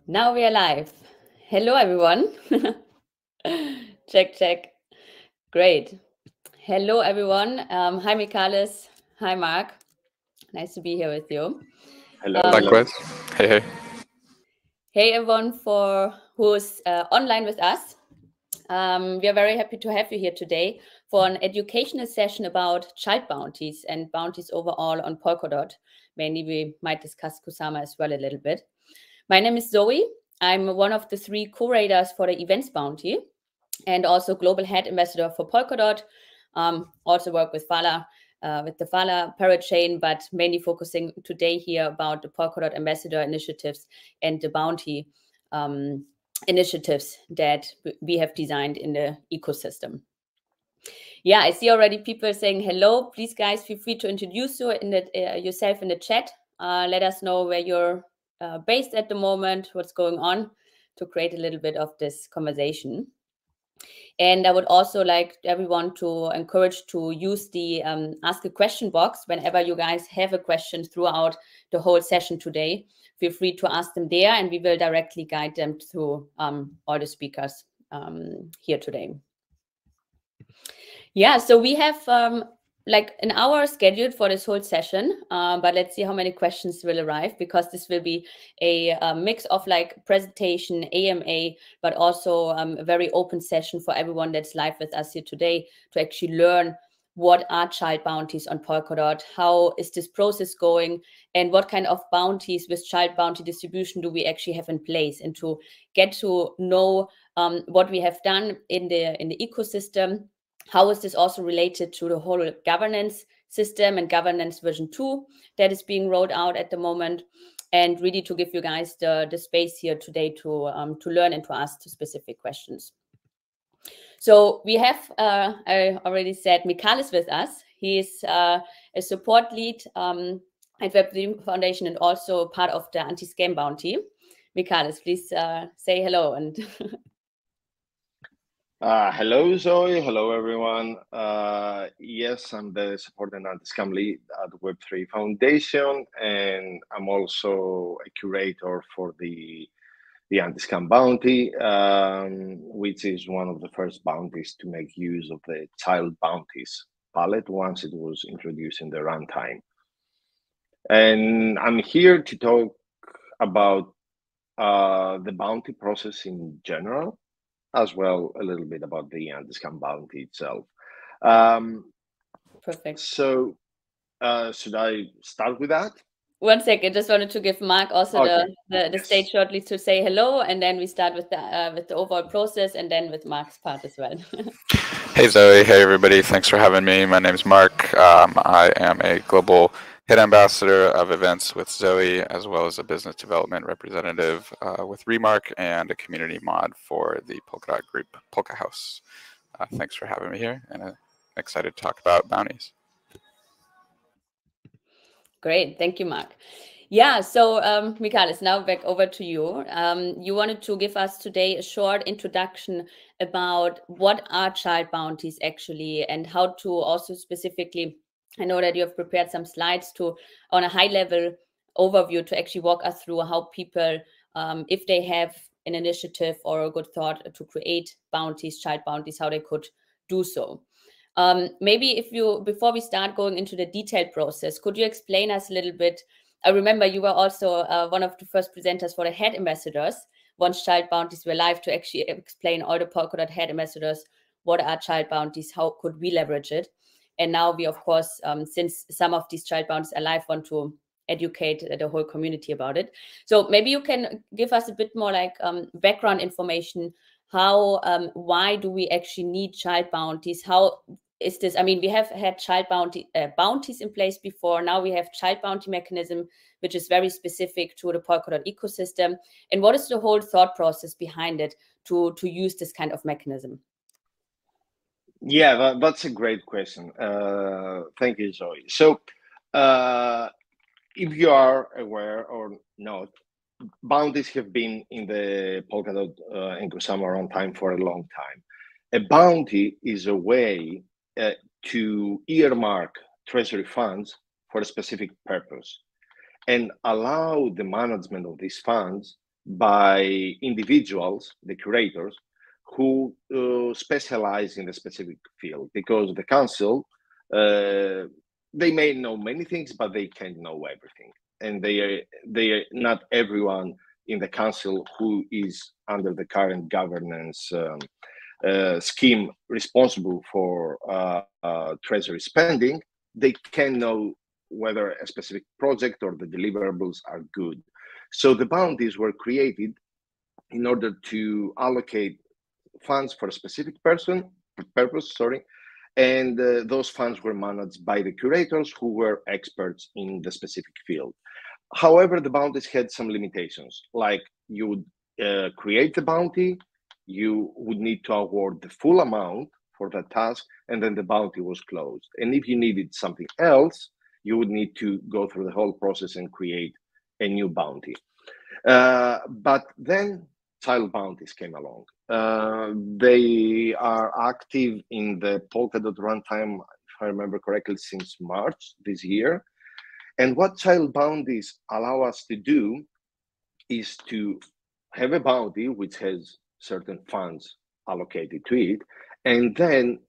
Now we are live. Hello, everyone. Check, check. Great. Hello, everyone. Hi, Michalis. Hi, Mark. Nice to be here with you. Hello, hello. Likewise. Hey, hey. Hey, everyone, for who's online with us. We are very happy to have you here today for an educational session about child bounties and bounties overall on Polkadot. Mainly, we might discuss Kusama as well a little bit. My name is Zoe. I'm one of the 3 curators for the Events Bounty and also Global Head Ambassador for Polkadot. Also work with Fala, with the Fala Parachain, but mainly focusing today here about the Polkadot Ambassador initiatives and the bounty initiatives that we have designed in the ecosystem. Yeah, I see already people saying hello. Please, guys, feel free to introduce yourself in the chat. Let us know where you're based at the moment, what's going on, to create a little bit of this conversation. And I would also like everyone to encourage to use the ask a question box whenever you guys have a question throughout the whole session today. Feel free to ask them there, and we will directly guide them through all the speakers here today. Yeah, so we have like an hour scheduled for this whole session, but let's see how many questions will arrive, because this will be a mix of like presentation, AMA, but also a very open session for everyone that's live with us here today to actually learn what are child bounties on Polkadot, how is this process going, and what kind of bounties with child bounty distribution do we actually have in place, and to get to know what we have done in the ecosystem. How is this also related to the whole governance system and governance version 2 that is being rolled out at the moment? And really to give you guys the space here today to learn and to ask specific questions. So we have, I already said, Michalis with us. He is a support lead at Web3 Foundation and also part of the anti-scam bounty. Michalis, please say hello. And Hello, Zoe. Hello, everyone. Yes, I'm the support and anti-scam lead at Web3 Foundation, and I'm also a curator for the anti-scam bounty, which is one of the first bounties to make use of the child bounties palette once it was introduced in the runtime. And I'm here to talk about the bounty process in general, as well a little bit about the anti-scam bounty itself. Perfect. So should I start with that? 1 second, just wanted to give Mark also Okay. the stage shortly to say hello, and then we start with the overall process, and then with Mark's part as well. Hey, Zoe. Hey, everybody. Thanks for having me. My name's Mark. I am a global head ambassador of events with Zoe, as well as a business development representative with Remark and a community mod for the Polkadot group, Polka House. Thanks for having me here, and I'm excited to talk about bounties. Great. Thank you, Mark. Yeah, so Michalis, now back over to you. You wanted to give us today a short introduction about what are child bounties actually, and how to also specifically, I know that you have prepared some slides to, on a high level overview, to actually walk us through how people, if they have an initiative or a good thought to create bounties, child bounties, how they could do so. Maybe if you, before we start going into the detailed process, could you explain us a little bit? I remember you were also one of the first presenters for the head ambassadors once child bounties were live, to actually explain all the Polkadot head ambassadors, what are child bounties, how could we leverage it? And now we, of course, since some of these child bounties are live, want to educate the whole community about it. So maybe you can give us a bit more like background information. How, why do we actually need child bounties? How is this? I mean, we have had child bounties in place before. Now we have child bounty mechanism, which is very specific to the Polkadot ecosystem. And what is the whole thought process behind it to use this kind of mechanism? Yeah, that's a great question. Thank you, Zoe. So if you are aware or not, bounties have been in the Polkadot and Kusama runtime for a long time. A bounty is a way to earmark treasury funds for a specific purpose and allow the management of these funds by individuals, the curators, who specialize in a specific field, because the council, they may know many things, but they can't know everything. And they are not everyone in the council who is under the current governance scheme responsible for treasury spending. They can know whether a specific project or the deliverables are good. So the bounties were created in order to allocate funds for a specific purpose, and those funds were managed by the curators who were experts in the specific field. However, the bounties had some limitations, like you would create the bounty, you would need to award the full amount for that task, and then the bounty was closed. And if you needed something else, you would need to go through the whole process and create a new bounty. But then child bounties came along. They are active in the Polkadot runtime, if I remember correctly, since March this year. And what child bounties allow us to do is to have a bounty which has certain funds allocated to it, and then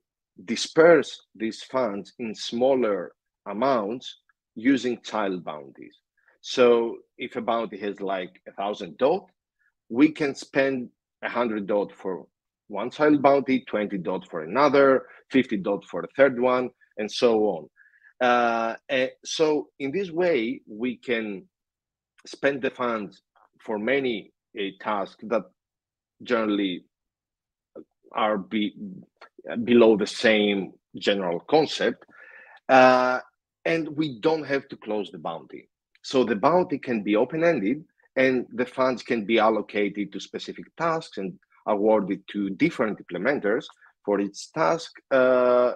disperse these funds in smaller amounts using child bounties. So if a bounty has like 1,000 DOT, we can spend 100 DOT for one child bounty, 20 DOT for another, 50 DOT for a third one, and so on. So in this way, we can spend the funds for many tasks that generally are below the same general concept, and we don't have to close the bounty. So the bounty can be open-ended, and the funds can be allocated to specific tasks and awarded to different implementers for its task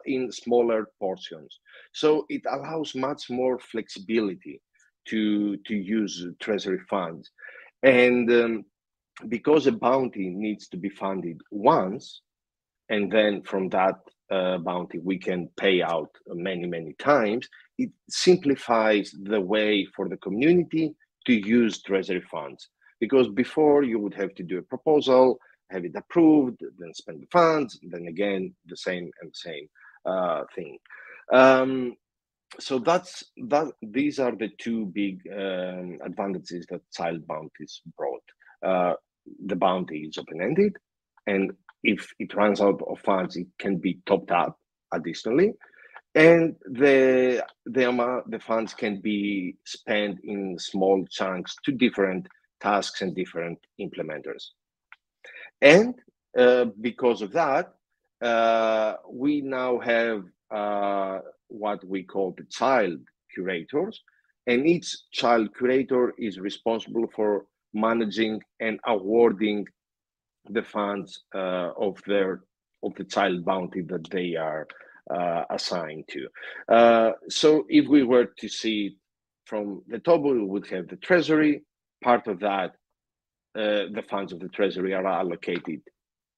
in smaller portions. So it allows much more flexibility to use treasury funds. And because a bounty needs to be funded once, and then from that bounty we can pay out many times, it simplifies the way for the community to use treasury funds. Because before you would have to do a proposal, have it approved, then spend the funds, then again the same thing. So these are the two big advantages that child bounties brought. The bounty is open-ended, and if it runs out of funds, it can be topped up additionally, and the funds can be spent in small chunks to different tasks and different implementers. And because of that, we now have what we call the child curators, and each child curator is responsible for managing and awarding the funds of the child bounty that they are assigned to. So if we were to see from the top, we would have the treasury. Part of that, the funds of the treasury are allocated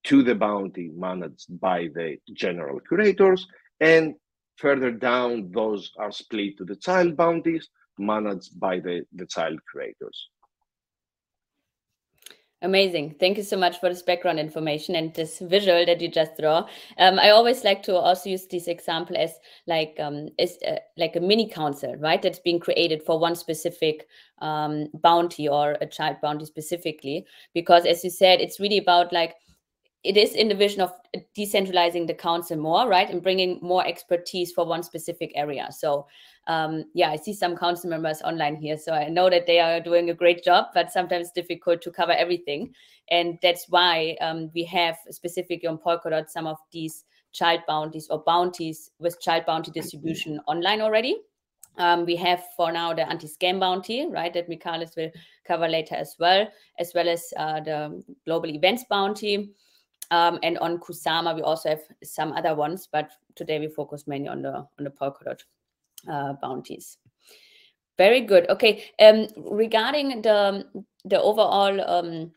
to the bounty managed by the general curators, and further down, those are split to the child bounties managed by the child curators. Amazing. Thank you so much for this background information and this visual that you just draw. I always like to also use this example as like a mini council, right? That's being created for one specific bounty or a child bounty specifically, because as you said, it's really about like, it is in the vision of decentralizing the council more, right? And bringing more expertise for one specific area. So yeah, I see some council members online here. So I know that they are doing a great job, but sometimes it's difficult to cover everything. And that's why we have specifically on Polkadot some of these child bounties or bounties with child bounty distribution online already. We have for now the anti-scam bounty, right, that Michalis will cover later as well as the global events bounty. And on Kusama, we also have some other ones, but today we focus mainly on the Polkadot bounties. Very good. Okay. Regarding the overall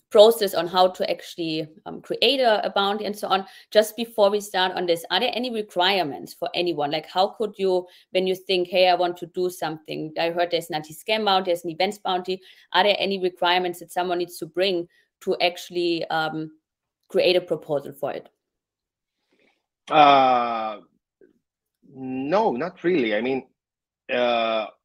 process on how to actually create a bounty and so on. Just before we start on this, are there any requirements for anyone? Like, how could you, when you think, hey, I want to do something, I heard there's an anti-scam bounty, there's an events bounty, are there any requirements that someone needs to bring to actually create a proposal for it? No, not really. I mean,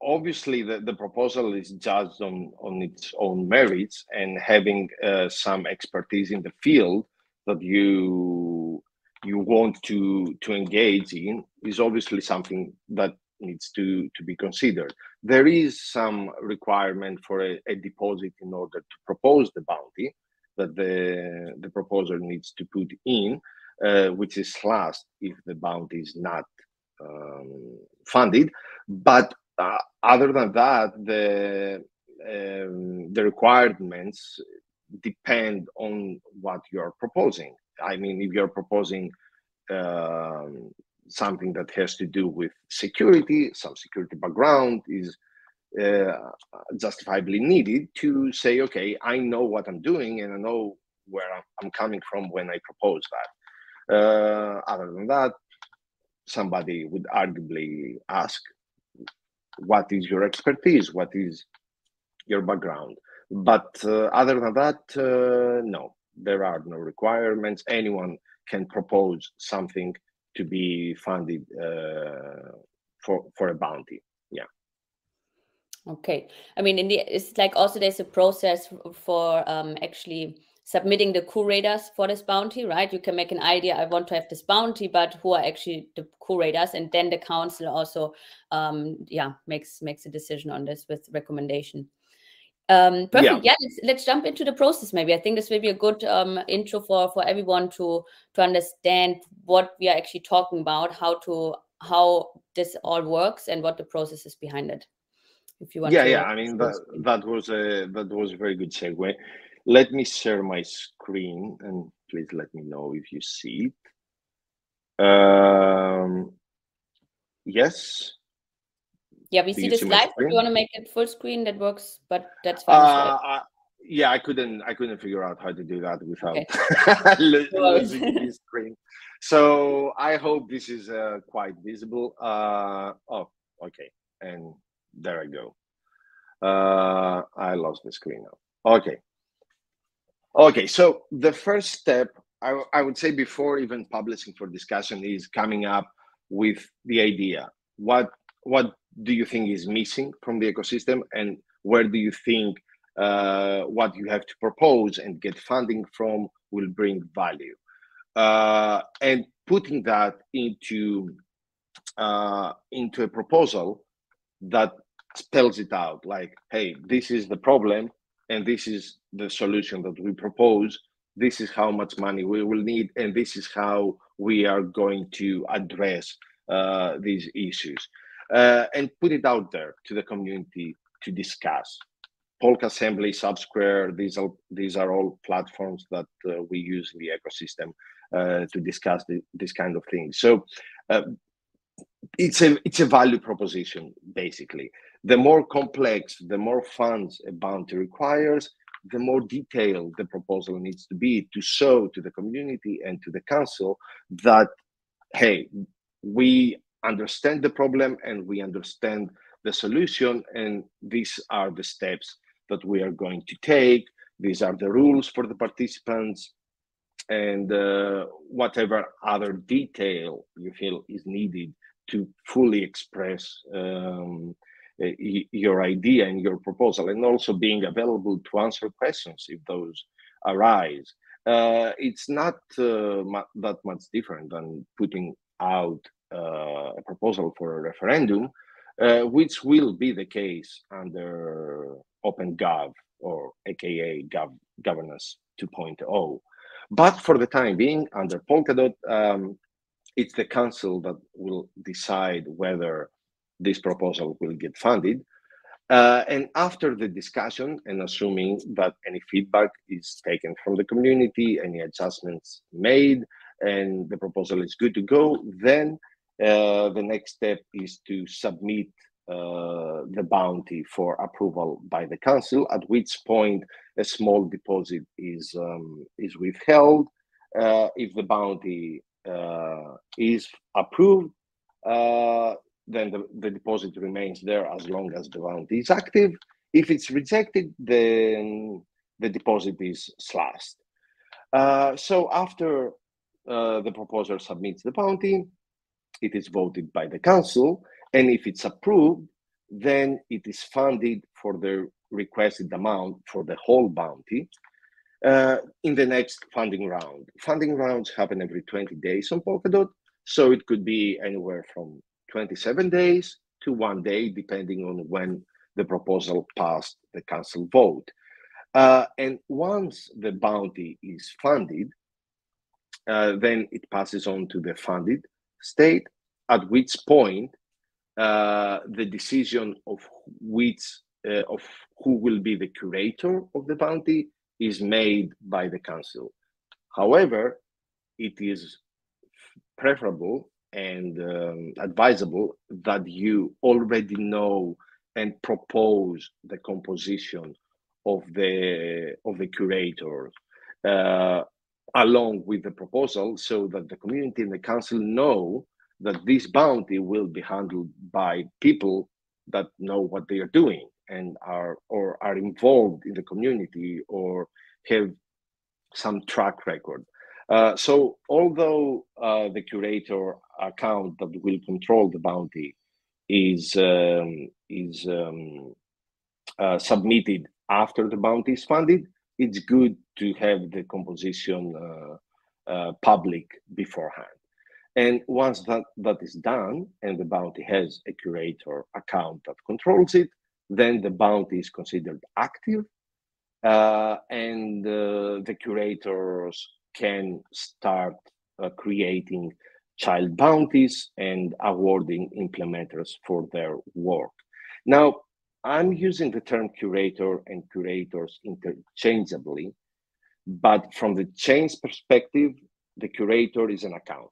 obviously the proposal is judged on its own merits, and having some expertise in the field that you want to engage in is obviously something that needs to be considered. There is some requirement for a deposit in order to propose the bounty that the proposer needs to put in, which is slashed if the bounty is not funded. But other than that, the requirements depend on what you're proposing. I mean, if you're proposing something that has to do with security, some security background is justifiably needed to say, okay, I know what I'm doing and I know where I'm coming from when I propose that. Other than that, somebody would arguably ask, what is your expertise? What is your background? But other than that, no, there are no requirements. Anyone can propose something to be funded for a bounty. Yeah. Okay. I mean, it's like also there's a process for actually submitting the curators for this bounty, right? You can make an idea, I want to have this bounty, but who are actually the curators? And then the council also, makes a decision on this with recommendation. Perfect. Yeah, let's jump into the process. Maybe I think this will be a good intro for everyone to understand what we are actually talking about, how this all works, and what the process is behind it. If you want to. I mean, that was a very good segue. Let me share my screen, and please let me know if you see it. Yes. Yeah, we see the slides. If you want to make it full screen, that works, but that's fine as well. Yeah, I couldn't figure out how to do that without losing the screen. So I hope this is quite visible. Oh, okay, and there I go. I lost the screen now. Okay. So the first step, I would say, before even publishing for discussion, is coming up with the idea. What do you think is missing from the ecosystem, and where do you think what you have to propose and get funding from will bring value? And putting that into a proposal that spells it out, like, hey, this is the problem and this is the solution that we propose. This is how much money we will need, and this is how we are going to address these issues, and put it out there to the community to discuss. Polkassembly, Subsquare, these are all platforms that we use in the ecosystem to discuss this kind of thing. So it's a value proposition, basically. The more complex, the more funds a bounty requires, the more detailed the proposal needs to be to show to the community and to the council that, hey, we understand the problem and we understand the solution, and these are the steps that we are going to take. These are the rules for the participants, and whatever other detail you feel is needed to fully express your idea and your proposal, and also being available to answer questions if those arise. It's not that much different than putting out a proposal for a referendum, which will be the case under OpenGov, or aka Governance 2.0. But for the time being, under Polkadot, it's the council that will decide whether this proposal will get funded. And after the discussion, and assuming that any feedback is taken from the community, any adjustments made, and the proposal is good to go, then the next step is to submit the bounty for approval by the council, at which point a small deposit is withheld. If the bounty is approved, then the deposit remains there as long as the bounty is active. If it's rejected, then the deposit is slashed. So after the proposer submits the bounty, it is voted by the council, and if it's approved, then it is funded for the requested amount for the whole bounty in the next funding round. Funding rounds happen every 20 days on Polkadot, so it could be anywhere from 27 days to 1 day, depending on when the proposal passed the council vote. And once the bounty is funded, then it passes on to the funded state, at which point the decision of who will be the curator of the bounty is made by the council. However, it is preferable and advisable that you already know and propose the composition of the curator along with the proposal, so that the community and the council know that this bounty will be handled by people that know what they are doing and are involved in the community or have some track record. So although the curator account that will control the bounty is submitted after the bounty is funded, it's good to have the composition public beforehand. And once that is done and the bounty has a curator account that controls it, then the bounty is considered active, and the curators can start creating child bounties and awarding implementers for their work. Now, I'm using the term curator and curators interchangeably, but from the change perspective, the curator is an account,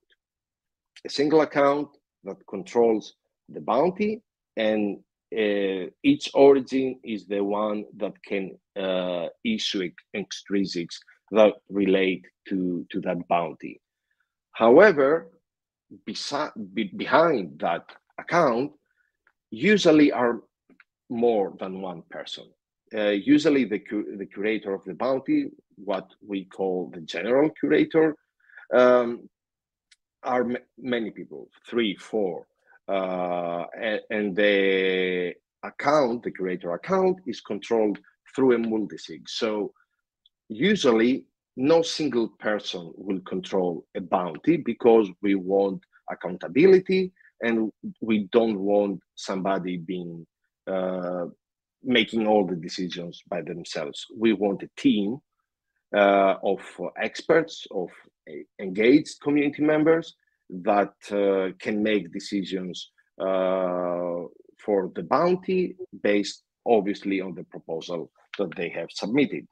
a single account that controls the bounty, and each origin is the one that can issue extrinsics that relate to that bounty. However, behind that account usually are more than one person. Usually the curator of the bounty, what we call the general curator, are many people, 3, 4, and the account, the curator account, is controlled through a multisig. So usually no single person will control a bounty, because we want accountability and we don't want somebody being making all the decisions by themselves. We want a team of experts, of engaged community members that can make decisions for the bounty based obviously on the proposal that they have submitted.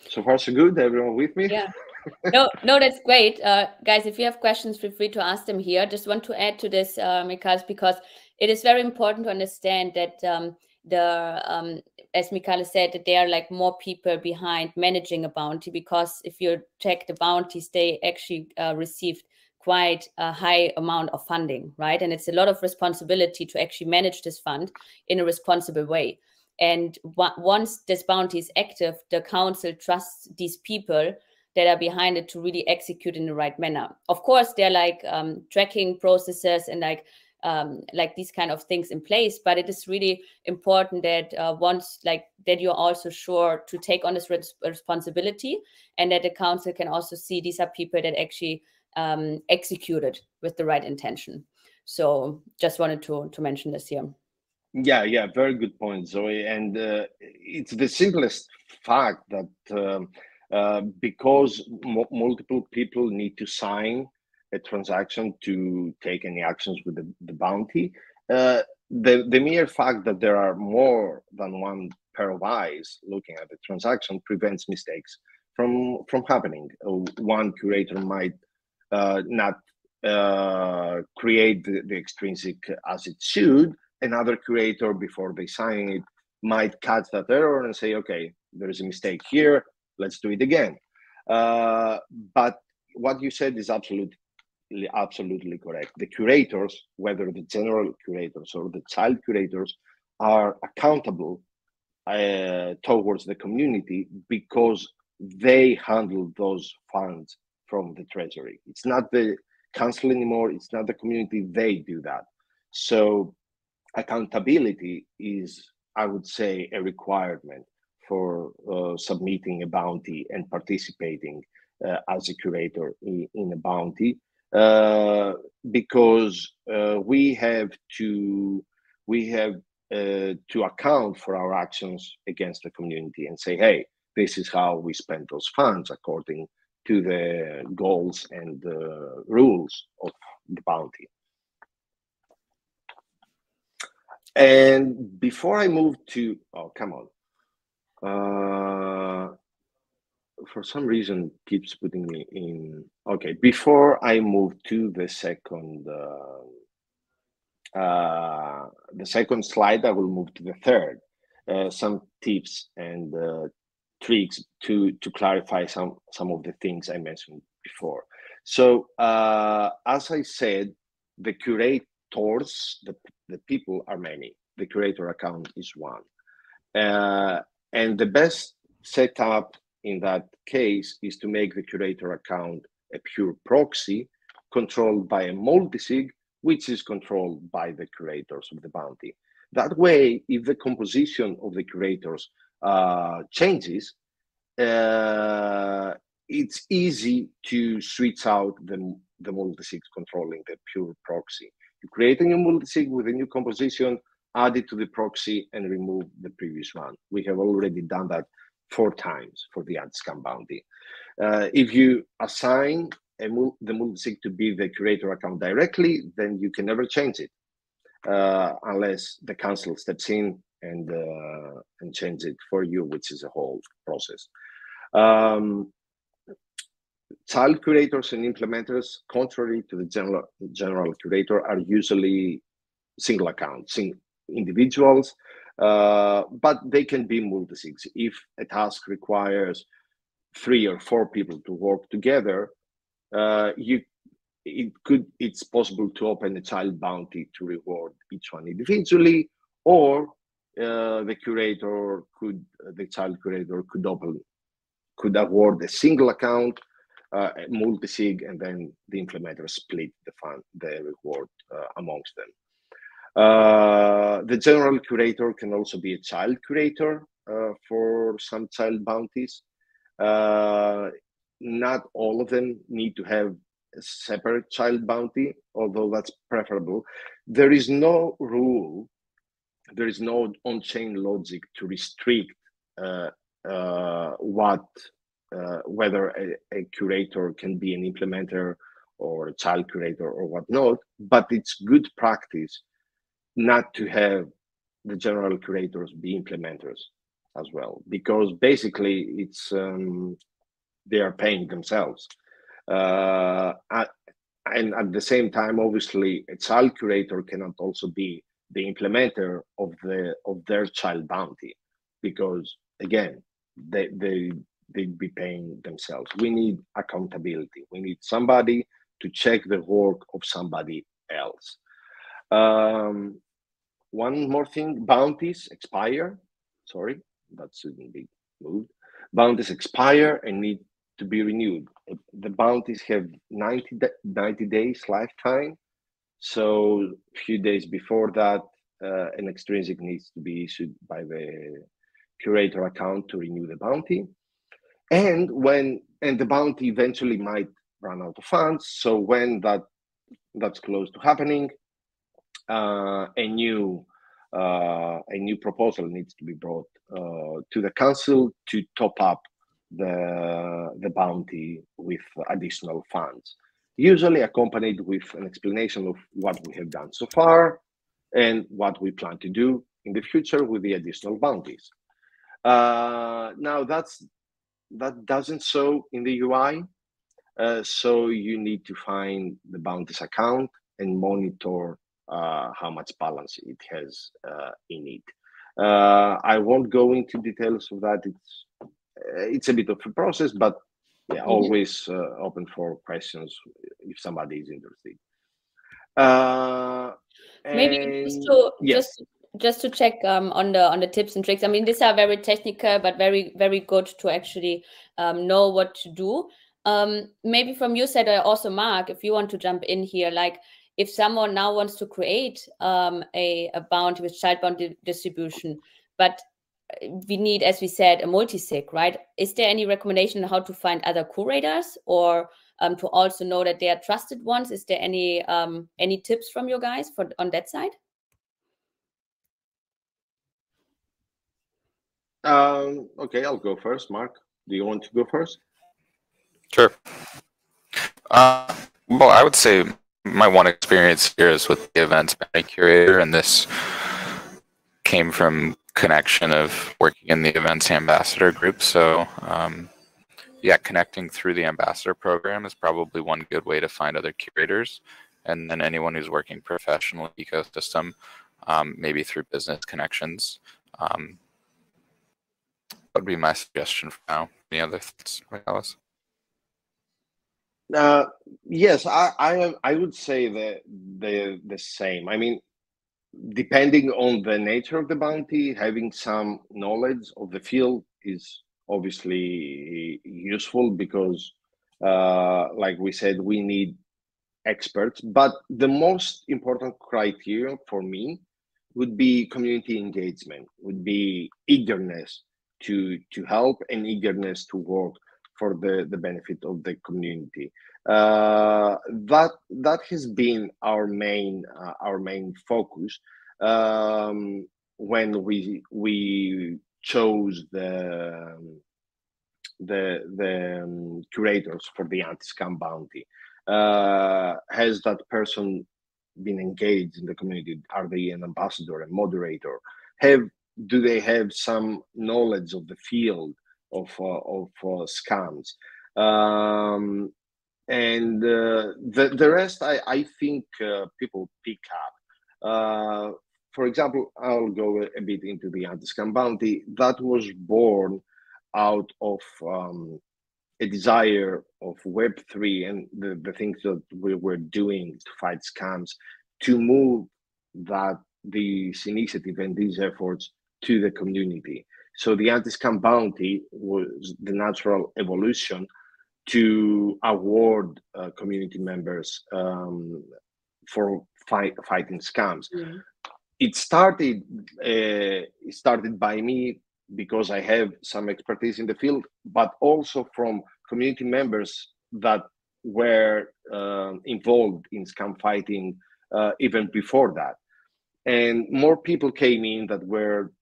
So far so good. Everyone with me? Yeah. No, that's great. Guys, if you have questions, feel free to ask them here. Just want to add to this, Michalis, because it is very important to understand that as Michalis said, that there are like more people behind managing a bounty, because if you check the bounties, they actually received quite a high amount of funding, right? And it's a lot of responsibility to actually manage this fund in a responsible way. And once this bounty is active, the council trusts these people that are behind it to really execute in the right manner. Of course, they're like tracking processes and like these kind of things in place, but it is really important that that you're also sure to take on this responsibility, and that the council can also see these are people that actually executed with the right intention. So just wanted to mention this here. Yeah, very good point, Zoe. And it's the simplest fact that because multiple people need to sign a transaction to take any actions with the bounty, the mere fact that there are more than one pair of eyes looking at the transaction prevents mistakes from happening. One curator might not create the extrinsic as it should, another curator, before they sign it, might catch that error and say, okay, there is a mistake here, let's do it again. But what you said is absolutely correct. The curators, whether the general curators or the child curators, are accountable towards the community because they handle those funds from the treasury. It's not the council anymore, it's not the community, they do that. So accountability is, I would say, a requirement for submitting a bounty and participating as a curator in a bounty, because we have to account for our actions against the community and say, hey, this is how we spend those funds according to the goals and the rules of the bounty. And before I move to, oh, come on. For some reason, keeps putting me in. Okay, before I move to the second slide, I will move to the third. Some tips and tricks to clarify some of the things I mentioned before. So as I said, the curators, the people are many. The curator account is one. And the best setup in that case is to make the curator account a pure proxy controlled by a multisig, which is controlled by the curators of the bounty. That way, if the composition of the curators changes, it's easy to switch out the multisig controlling the pure proxy. You create a new multisig with a new composition, add it to the proxy, and remove the previous one. We have already done that 4 times for the anti-scam bounty. If you assign the multisig to be the curator account directly, then you can never change it unless the council steps in and change it for you, which is a whole process. Child curators and implementers, contrary to the general curator, are usually single accounts, individuals, but they can be multisigs. If a task requires 3 or 4 people to work together, it's possible to open a child bounty to reward each one individually, or the child curator could award a single account, a multisig, and then the implementer split the reward amongst them. The general curator can also be a child curator for some child bounties. Not all of them need to have a separate child bounty, although that's preferable. There is no rule, there is no on-chain logic to restrict whether a curator can be an implementer or a child curator or whatnot, but it's good practice not to have the general curators be implementers as well, because basically it's they are paying themselves. And at the same time, obviously, a child curator cannot also be the implementer of their child bounty, because again, they'd be paying themselves. We need accountability. We need somebody to check the work of somebody else. One more thing, bounties expire. Sorry, that shouldn't be moved. Bounties expire and need to be renewed. The bounties have 90 days lifetime. So a few days before that, an extrinsic needs to be issued by the curator account to renew the bounty. And the bounty eventually might run out of funds. So when that's close to happening, a new proposal needs to be brought to the council to top up the bounty with additional funds, usually accompanied with an explanation of what we have done so far and what we plan to do in the future with the additional bounties. Now that doesn't show in the UI, so you need to find the bounties account and monitor how much balance it has in it. I won't go into details of that. It's a bit of a process, but yeah, always open for questions if somebody is interested. Maybe just to check on the tips and tricks. I mean, these are very technical, but very, very good to actually know what to do. Maybe from your side, also Mark, if you want to jump in here, like if someone now wants to create a bounty with child bounty distribution, but we need, as we said, a multi-sig, right? Is there any recommendation on how to find other curators, or to also know that they are trusted ones? Is there any tips from you guys on that side? Okay, I'll go first. Mark, do you want to go first? Sure. Well, I would say my one experience here is with the events bounty curator, and this came from connection of working in the events ambassador group. So yeah, connecting through the ambassador program is probably one good way to find other curators. And then anyone who's working professional ecosystem, maybe through business connections. Would be my suggestion for now. Any other thoughts, Alice? Yes, I would say the same. I mean, depending on the nature of the bounty, having some knowledge of the field is obviously useful because, like we said, we need experts. But the most important criteria for me would be community engagement, would be eagerness to help and eagerness to work for the benefit of the community. That has been our main focus when we chose the curators for the anti-scam bounty. Has that person been engaged in the community? Are they an ambassador, a moderator? Do they have some knowledge of the field of scams? And the rest, I think people pick up. For example, I'll go a bit into the anti-scam bounty. That was born out of a desire of Web3 and the things that we were doing to fight scams, to move these initiatives and these efforts to the community. So the anti-scam bounty was the natural evolution to award community members for fighting scams. It started by me because I have some expertise in the field, but also from community members that were involved in scam fighting even before that. And more people came in that were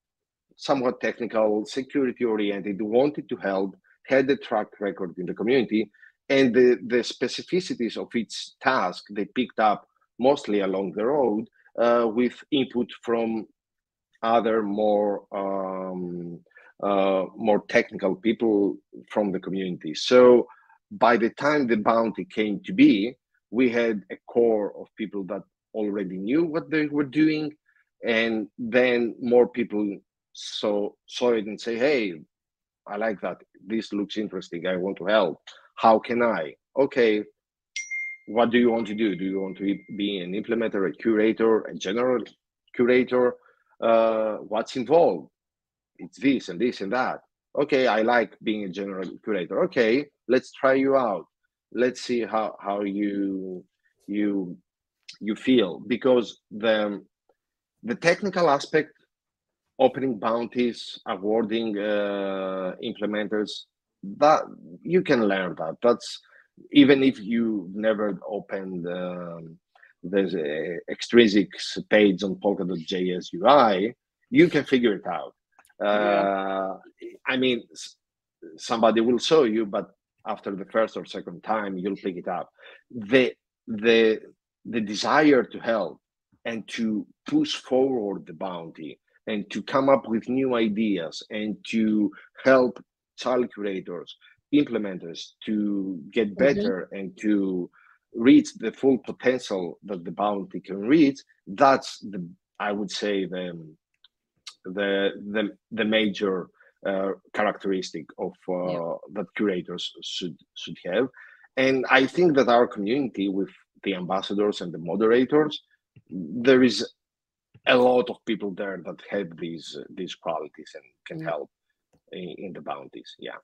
somewhat technical, security oriented, wanted to help, had a track record in the community, and the specificities of each task they picked up mostly along the road with input from other more technical people from the community. So by the time the bounty came to be, we had a core of people that already knew what they were doing, and then more people saw it and say, hey, I like that, this looks interesting, I want to help, how can I? Okay, what do you want to do? Do you want to be an implementer, a curator, a general curator? What's involved? It's this and this and that. Okay, I like being a general curator. Okay, let's try you out. Let's see how you feel, because the technical aspect, opening bounties, awarding implementers, that you can learn that. That's even if you never opened there's a extrinsic page on Polkadot.js UI, you can figure it out. I mean, somebody will show you, but after the first or second time, you'll pick it up. The desire to help and to push forward the bounty and to come up with new ideas and to help child curators, implementers to get better and to reach the full potential that the bounty can reach, that's I would say the major characteristic of that curators should have. And I think that our community, with the ambassadors and the moderators, there is a lot of people there that have these qualities and can help in the bounties. Yeah.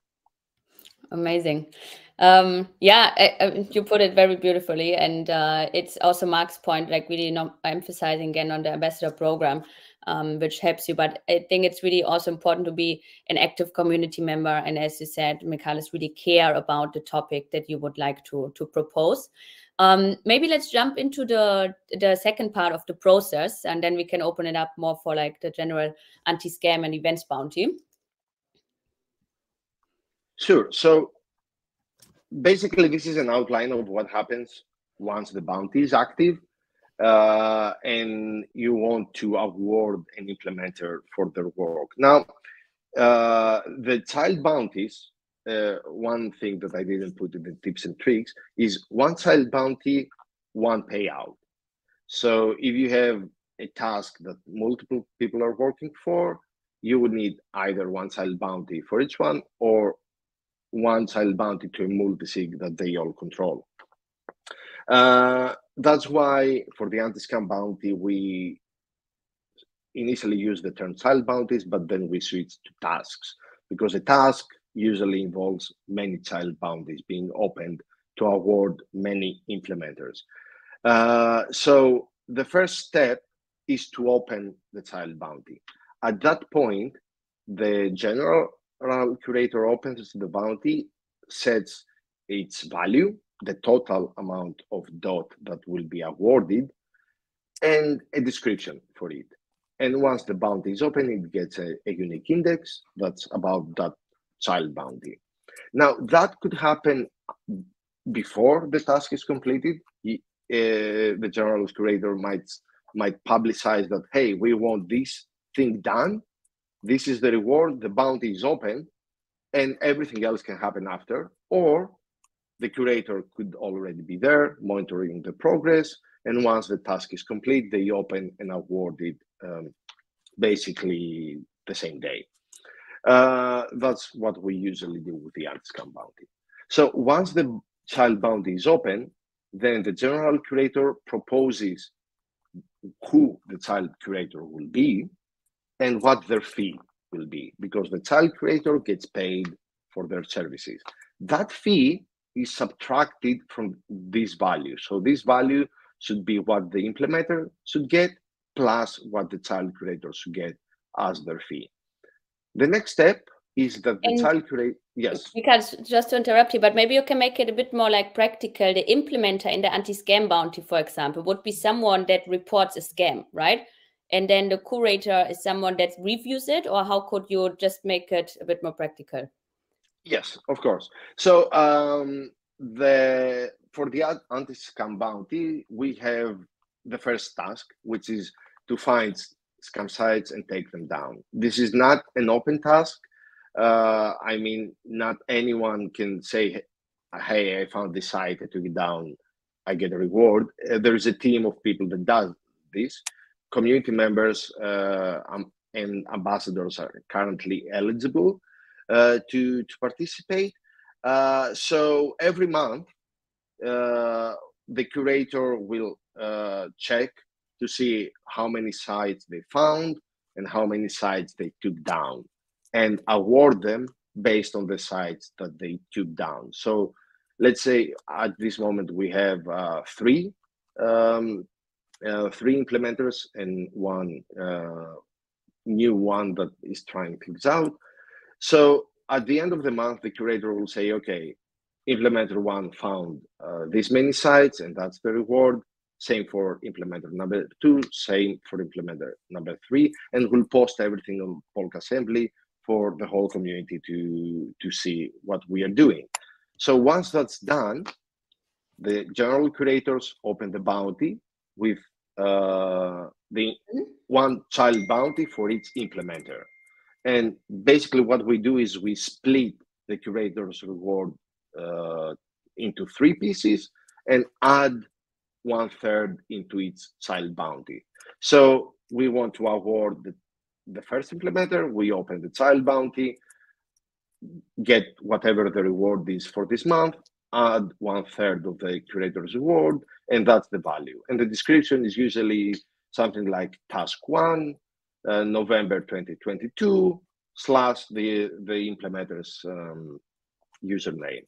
Amazing. You put it very beautifully, and it's also Mark's point, like really emphasizing again on the ambassador program, which helps you. But I think it's really also important to be an active community member, and as you said, Michalis, really care about the topic that you would like to propose. Maybe let's jump into the second part of the process, and then we can open it up more for like the general anti-scam and events bounty. Sure. So basically, this is an outline of what happens once the bounty is active, and you want to award an implementer for their work. Now, the child bounties, one thing that I didn't put in the tips and tricks is one child bounty, one payout. So if you have a task that multiple people are working for, you would need either one child bounty for each one or one child bounty to a multi-sig that they all control. That's why for the anti-scam bounty, we initially use the term child bounties, but then we switch to tasks, because a task usually involves many child bounties being opened to award many implementers. So the first step is to open the child bounty. At that point, the general curator opens the bounty, sets its value, the total amount of DOT that will be awarded, and a description for it. And once the bounty is open, it gets a unique index that's about that child bounty. Now, that could happen before the task is completed. The general curator might publicize that, hey, we want this thing done. This is the reward, the bounty is open, and everything else can happen after. Or the curator could already be there monitoring the progress, and once the task is complete, they open and award it basically the same day. That's what we usually do with the anti-scam bounty. So once the child bounty is open, then the general curator proposes who the child curator will be and what their fee will be, because the child curator gets paid for their services. That fee is subtracted from this value. So this value should be what the implementer should get plus what the child curator should get as their fee. The next step is that the child curator, yes. Because just to interrupt you, but maybe you can make it a bit more like practical. The implementer in the anti-scam bounty, for example, would be someone that reports a scam, right? And then the curator is someone that reviews it, or how could you just make it a bit more practical? Yes, of course. So for the anti-scam bounty, we have the first task, which is to find scam sites and take them down. This is not an open task. I mean, not anyone can say, hey, I found this site, I took it down, I get a reward. There is a team of people that does this. Community members and ambassadors are currently eligible to participate. So every month, the curator will check to see how many sites they found and how many sites they took down, and award them based on the sites that they took down. So let's say at this moment we have three implementers and one new one that is trying things out. So at the end of the month, the curator will say, okay, implementer one found this many sites, and that's the reward. Same for implementer number 2, same for implementer number 3, and we'll post everything on Polk Assembly for the whole community to see what we are doing. So once that's done, the general curators open the bounty with the one child bounty for each implementer. And basically what we do is we split the curator's reward into 3 pieces, and add 1/3 into its child bounty. So we want to award the first implementer, we open the child bounty, get whatever the reward is for this month, add 1/3 of the curator's reward, and that's the value. And the description is usually something like task 1, November 2022, / the implementer's username.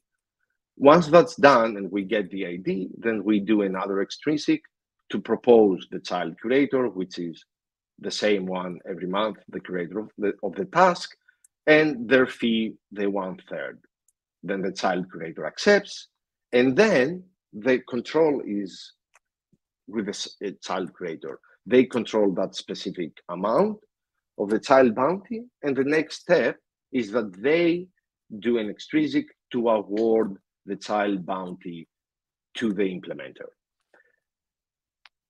Once that's done and we get the ID, then we do another extrinsic to propose the child curator, which is the same one every month, the curator of the task, and their fee, the 1/3. Then the child curator accepts, and then the control is with the child curator. They control that specific amount of the child bounty, and the next step is that they do an extrinsic to award the child bounty to the implementer.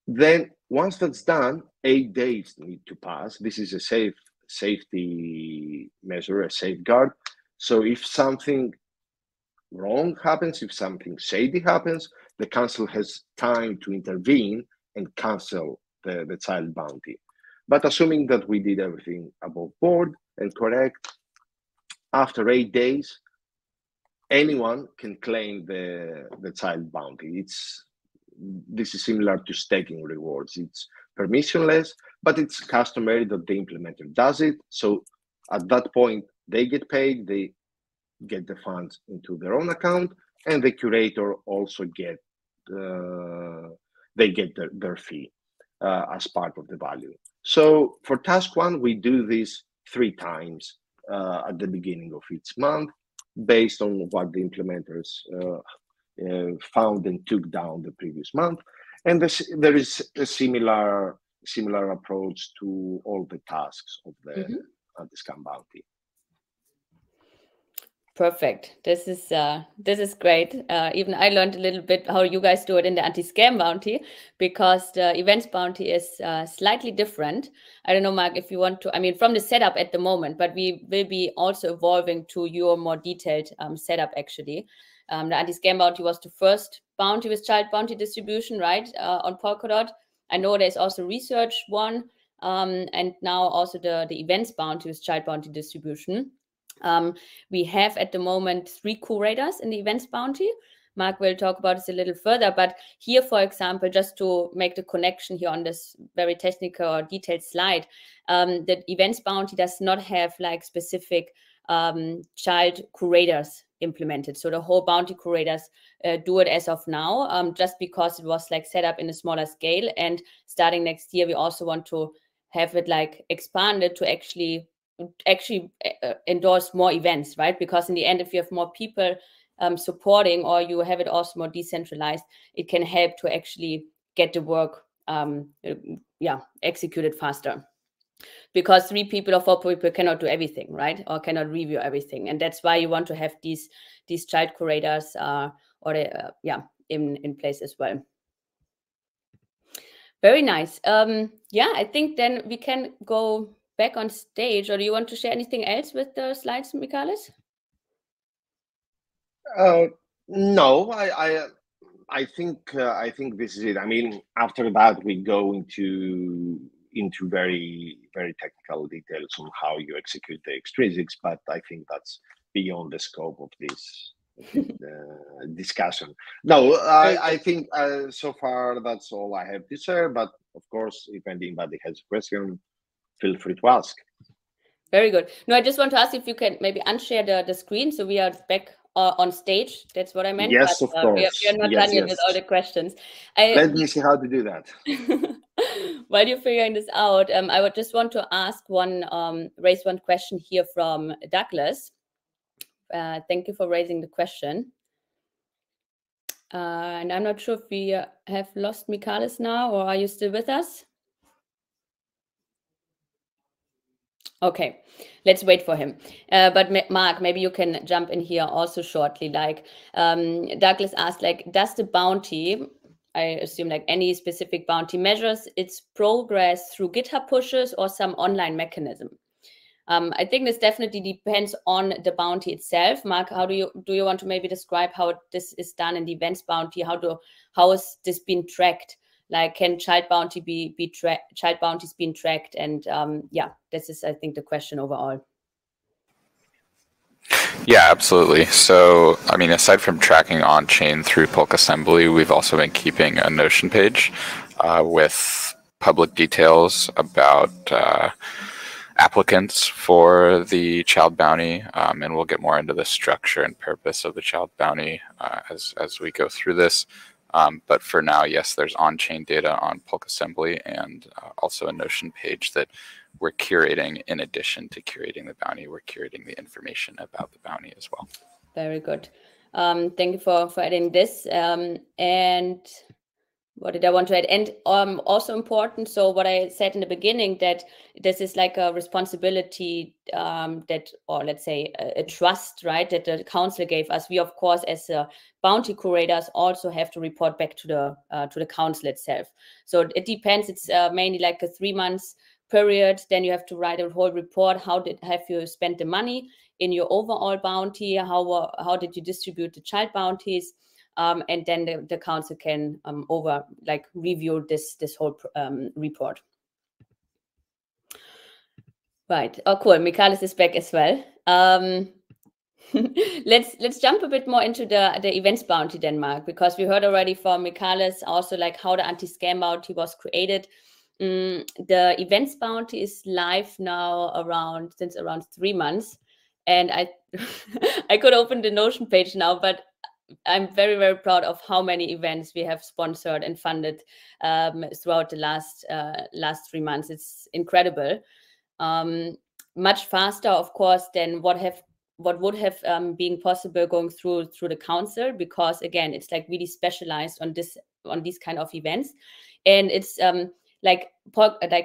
Then once that's done, 8 days need to pass. This is a safety measure, a safeguard. So if something wrong happens, if something shady happens, the council has time to intervene and cancel the child bounty. But assuming that we did everything above board and correct, after 8 days, anyone can claim the child bounty. This is similar to staking rewards. It's permissionless, but it's customary that the implementer does it. So at that point, they get paid, they get the funds into their own account, and the curator also get their fee as part of the value. So for task 1, we do this 3 times at the beginning of each month, based on what the implementers found and took down the previous month. And there is a similar approach to all the tasks of the anti-scam bounty. Perfect. This is great. Even I learned a little bit how you guys do it in the anti-scam bounty, because the events bounty is slightly different. I don't know, Mark, if you want to, I mean, from the setup at the moment, but we will be also evolving to your more detailed setup, actually. The anti-scam bounty was the first bounty with child bounty distribution, right, on Polkadot. I know there's also research one, and now also the events bounty with child bounty distribution. We have at the moment 3 curators in the events bounty. Mark will talk about this a little further, but here, for example, just to make the connection here on this very technical or detailed slide, the events bounty does not have like specific child curators implemented. So the whole bounty curators do it as of now, just because it was like set up in a smaller scale. And starting next year, we also want to have it like expanded to actually endorse more events, right? Because in the end, if you have more people supporting, or you have it also more decentralized, it can help to actually get the work executed faster. Because 3 people or 4 people cannot do everything, right? Or cannot review everything. And that's why you want to have these child curators in place as well. Very nice. I think then we can go back on stage, or do you want to share anything else with the slides, Michalis? No, I think this is it. I mean, after that we go into very, very technical details on how you execute the extrinsics, but I think that's beyond the scope of this discussion. No, I think so far that's all I have to share. But of course, if anybody has a question, feel free to ask. Very good. No, I just want to ask if you can maybe unshare the screen so we are back on stage. That's what I meant. Yes, but, of course. We are not done yet with all the questions. Let me see how to do that. While you're figuring this out, I would just want to ask raise one question here from Douglas. Thank you for raising the question. And I'm not sure if we have lost Michalis now, or are you still with us? Okay, let's wait for him. But Mark, maybe you can jump in here also shortly. Like Douglas asked, like, does the bounty, I assume like any specific bounty, measures its progress through GitHub pushes or some online mechanism? I think this definitely depends on the bounty itself. Mark, how do you want to maybe describe how this is done in the events bounty? How is this being tracked? Like, can child bounties being tracked? And yeah, this is, I think, the question overall. Yeah, absolutely. So, I mean, aside from tracking on-chain through Polkassembly, we've also been keeping a Notion page with public details about applicants for the child bounty, and we'll get more into the structure and purpose of the child bounty as we go through this. But for now, yes, there's on-chain data on Polkassembly and also a Notion page that we're curating. In addition to curating the bounty, we're curating the information about the bounty as well. Very good. Thank you for adding this. And what did I want to add? And also important, so what I said in the beginning, that this is like a responsibility that, or let's say a trust, right, that the council gave us. We, of course, as bounty curators, also have to report back to the council itself. So it depends. It's mainly like a 3 months period. Then you have to write a whole report. Have you spent the money in your overall bounty? How did you distribute the child bounties? And then the council can review this whole report. Right. Oh, cool. Michalis is back as well. Let's jump a bit more into the events bounty then, Mark, because we heard already from Michalis also like how the anti-scam bounty was created. The events bounty is live now since around 3 months, and I I could open the Notion page now, but I'm very, very proud of how many events we have sponsored and funded throughout the last 3 months. It's incredible. Much faster, of course, than what would have been possible going through the council, because again, it's like really specialized on these kind of events, and it's like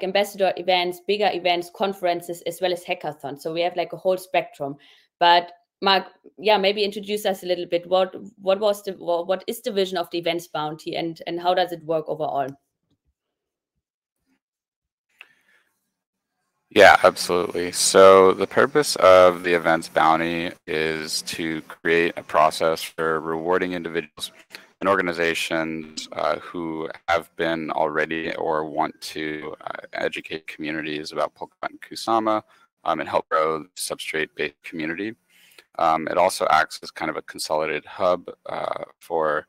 ambassador events, bigger events, conferences, as well as hackathons. So we have like a whole spectrum. But Mark, yeah, maybe introduce us a little bit. What is the vision of the events bounty, and how does it work overall? Yeah, absolutely. So the purpose of the events bounty is to create a process for rewarding individuals and organizations who have been already or want to educate communities about Polkabot and Kusama and help grow the substrate-based community. It also acts as kind of a consolidated hub for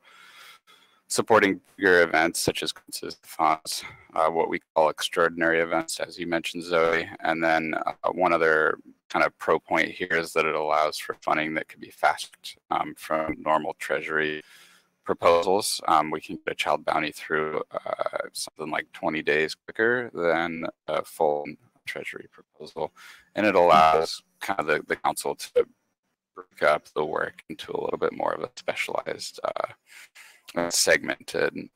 supporting bigger events such as conferences, what we call extraordinary events, as you mentioned, Zoe. And then one other kind of pro point here is that it allows for funding that could be fast from normal Treasury proposals. We can get a child bounty through something like 20 days quicker than a full Treasury proposal. And it allows kind of the council to break up the work into a little bit more of a specialized segmented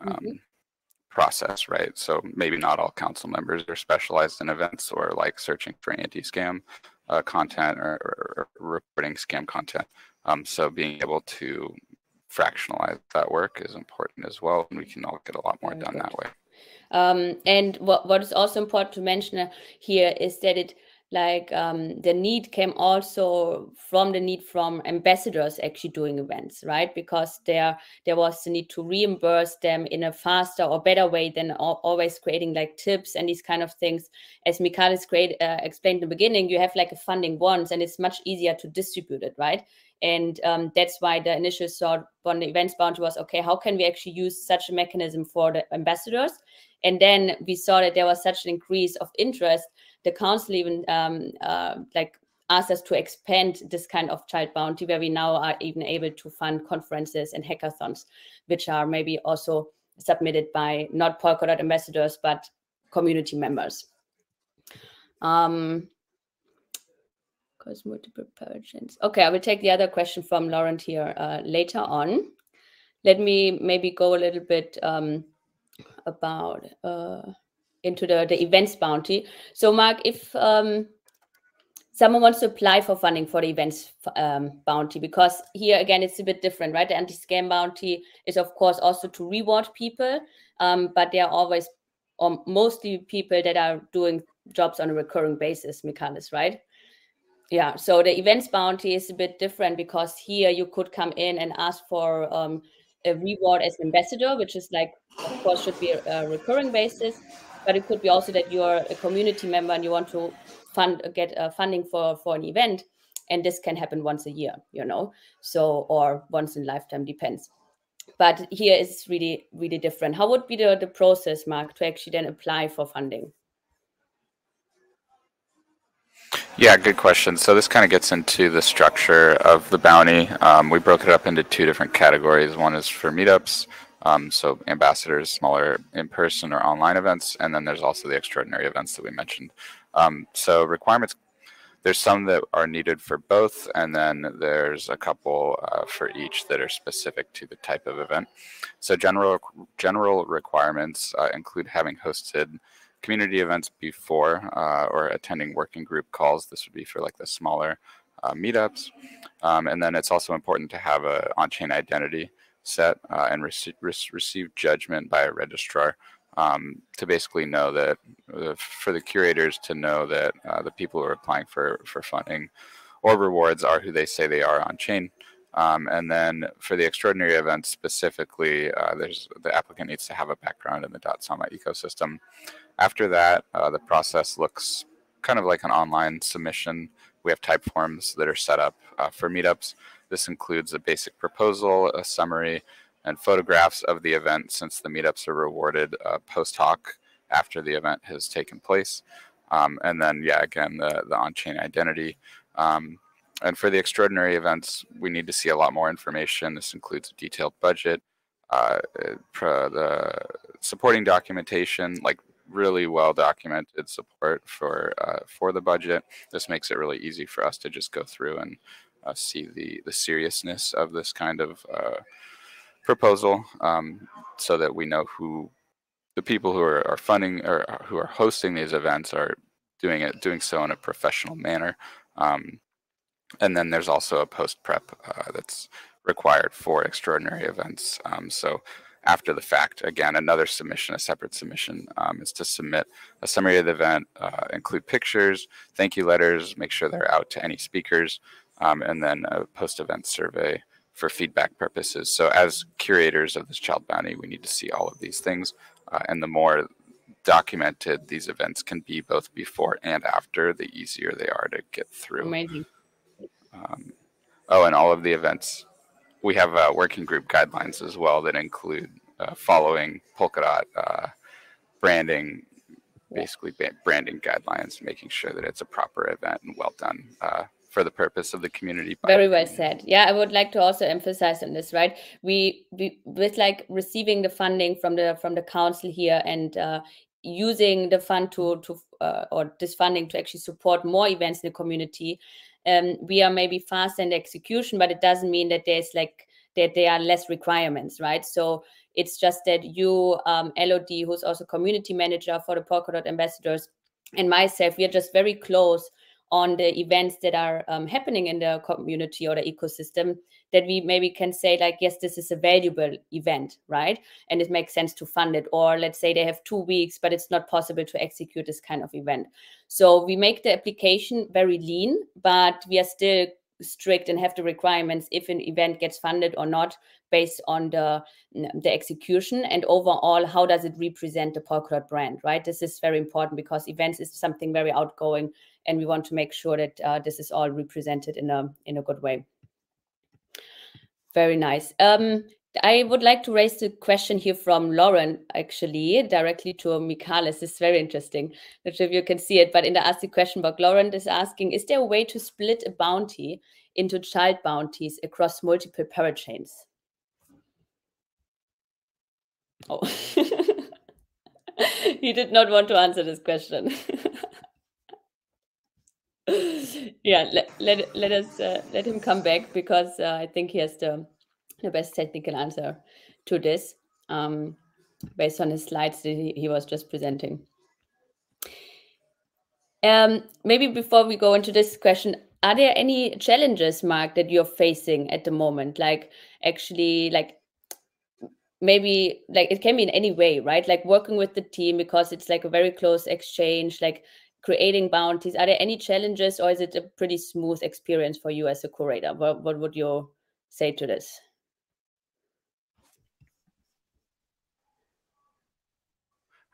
process, right? So maybe not all council members are specialized in events or like searching for anti-scam content or reporting scam content. So being able to fractionalize that work is important as well, and we can all get a lot more done that way. And what is also important to mention here is that it the need came also from the need from ambassadors actually doing events, right? Because there was the need to reimburse them in a faster or better way than always creating like tips and these kind of things. As Michalis explained in the beginning, you have like a funding once and it's much easier to distribute it, right? And that's why the initial thought on the events bounty was, okay, how can we actually use such a mechanism for the ambassadors? And then we saw that there was such an increase of interest. The council even asked us to expand this kind of child bounty, where we now are even able to fund conferences and hackathons, which are maybe also submitted by not Polkadot ambassadors, but community members. Because multiple purchase. Okay, I will take the other question from Laurent here later on. Let me maybe go a little bit about into the events bounty. So Mark, if someone wants to apply for funding for the events bounty, because here again it's a bit different, right? The anti-scam bounty is of course also to reward people, but there are always mostly people that are doing jobs on a recurring basis, Michalis, right? Yeah, so the events bounty is a bit different because here you could come in and ask for a reward as ambassador, which is like, of course, should be a recurring basis, but it could be also that you're a community member and you want to get funding for an event, and this can happen once a year, you know, so, or once in a lifetime, depends. But here it's really, really different. How would be the process, Mark, to actually then apply for funding? Yeah, good question. So this kind of gets into the structure of the bounty. We broke it up into two different categories. One is for meetups, so ambassadors, smaller in-person or online events, and then there's also the extraordinary events that we mentioned. So requirements, there's some that are needed for both, and then there's a couple for each that are specific to the type of event. So general requirements include having hosted community events before or attending working group calls. This would be for like the smaller meetups. And then it's also important to have an on-chain identity set and receive judgment by a registrar to basically know that for the curators to know that the people who are applying for funding or rewards are who they say they are on chain. And then for the extraordinary events specifically, the applicant needs to have a background in the .sama ecosystem. After that, the process looks kind of like an online submission. We have type forms that are set up for meetups. This includes a basic proposal, a summary, and photographs of the event, since the meetups are rewarded post hoc after the event has taken place. And then, yeah, again, the on-chain identity. And for the extraordinary events, we need to see a lot more information. This includes a detailed budget, the supporting documentation, like really well documented support for the budget. This makes it really easy for us to just go through and see the seriousness of this kind of proposal, so that we know who the people who are funding or who are hosting these events are doing so in a professional manner. And then there's also a post prep that's required for extraordinary events. So after the fact, again, another submission, a separate submission, is to submit a summary of the event, include pictures, thank you letters, make sure they're out to any speakers, and then a post-event survey for feedback purposes. So as curators of this child bounty, we need to see all of these things, and the more documented these events can be both before and after, the easier they are to get through. Amazing. And all of the events, we have working group guidelines as well that include following Polkadot branding, basically branding guidelines, making sure that it's a proper event and well done for the purpose of the community. Very well said. Yeah, I would like to also emphasize on this, right? We with like receiving the funding from the council here and using the fund or this funding to actually support more events in the community. We are maybe fast in the execution, but it doesn't mean that there are less requirements, right? So it's just that you, Elodie, who's also community manager for the Polkadot ambassadors, and myself, we are just very close on the events that are happening in the community or the ecosystem, that we maybe can say like, yes, this is a valuable event, right? And it makes sense to fund it. Or let's say they have 2 weeks, but it's not possible to execute this kind of event. So we make the application very lean, but we are still strict and have the requirements if an event gets funded or not based on the execution, and overall, how does it represent the Polkadot brand, right? This is very important because events is something very outgoing, and we want to make sure that this is all represented in a good way. Very nice. I would like to raise the question here from Lauren, actually, directly to Michalis. It's very interesting. Not sure if you can see it, but in the Ask the Question box, Lauren is asking, is there a way to split a bounty into child bounties across multiple parachains? Oh, he did not want to answer this question. Yeah, let him come back, because I think he has the best technical answer to this, based on his slides that he was just presenting. Maybe before we go into this question, are there any challenges, Mark, that you're facing at the moment? Like actually, like maybe like it can be in any way, right? Like working with the team, because it's like a very close exchange, like creating bounties? Are there any challenges, or is it a pretty smooth experience for you as a curator? What would you say to this?